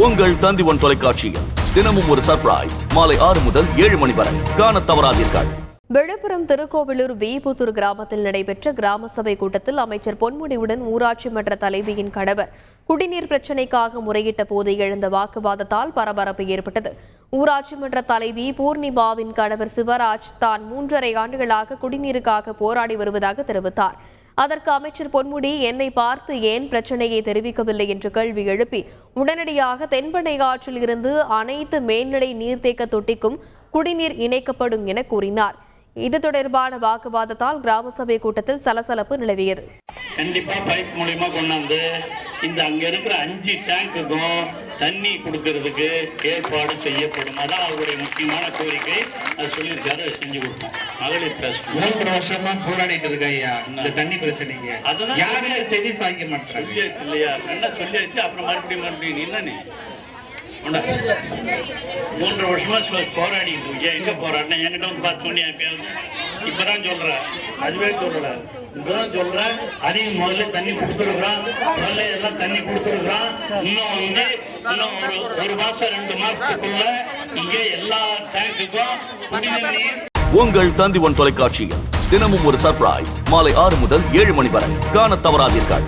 உங்கள் தந்தி1 தொலைக்காட்சியில் தினமும் ஒரு சர்ப்ரைஸ் மாலை 6 முதல் 7 மணி வரை காணத் தவறாதீர்கள். விழுப்புரம் திருக்கோவிலூர் வீபுத்தூர் கிராமத்தில் நடைபெற்ற கிராம சபை கூட்டத்தில் அமைச்சர் பொன்முடியுடன் ஊராட்சி மன்ற தலைவியின் கணவர் குடிநீர் பிரச்சினைக்காக முறையிட்ட போது எழுந்த வாக்குவாதத்தால் பரபரப்பு ஏற்பட்டது. ஊராட்சி மன்ற தலைவி பூர்ணிமாவின் கணவர் சிவராஜ் தான் 3.5 ஆண்டுகளாக குடிநீருக்காக போராடி வருவதாக தெரிவித்தார். அதற்கு அமைச்சர் பொன்முடி என்னை பார்த்து ஏன் பிரச்சனையை தெரிவிக்கவில்லை என்று கேள்வி எழுப்பி உடனடியாக தென்பெண்ணை ஆற்றில் இருந்து அனைத்து மேல்நிலை நீர்த்தேக்க தொட்டிக்கும் குடிநீர் இணைக்கப்படும் என கூறினார். இது தொடர்பான வாக்குவாதத்தால் கிராம சபை கூட்டத்தில் சலசலப்பு நிலவியது. கண்டிப்பா பைப் மூலமா கொண்டாந்து இந்த அங்க இருக்கிற 5 டேங்குக்கும் தண்ணி கொடுக்கறதுக்கு ஏற்பாடு செய்யப்படும். அதான் அவருடைய முக்கியமான கோரிக்கை. அது சொல்லியிருக்காரு, செஞ்சு கொடுப்போம். மகளிர் ட்ரஸ்ட் 3 வருஷமா போராடிட்டு இருக்க ஐயா இந்த தண்ணி பிரச்சனைக்கு. அதுதான் யாருமே செவி சாய்க்க மாட்டாங்க. சொல்லியாச்சு இல்லையா? என்ன சொல்லியாச்சு, அப்புறம் மறுபடியும் என்ன நீ 3 வருஷமா போராடிட்டு இருக்கேன். எங்க போராடின என்கிட்ட வந்து பார்த்தோன்னே இப்பதான் சொல்றேன், அதுவே சொல்றேன், இப்பதான் சொல்றேன். அதையும் முதல்ல தண்ணி கொடுத்துருக்குறான், முதல்ல எல்லாம் தண்ணி கொடுத்துருக்குறான். இன்னும் ஒரு மாசம் 2 மாசத்துக்குள்ள இங்கே எல்லா டேங்குக்கும் குடிநீர். உங்கள் தந்தி1 தொலைக்காட்சியில் தினமும் ஒரு சர்ப்ரைஸ் மாலை 6 முதல் 7 மணி வரை காணத் தவறாதீர்கள்.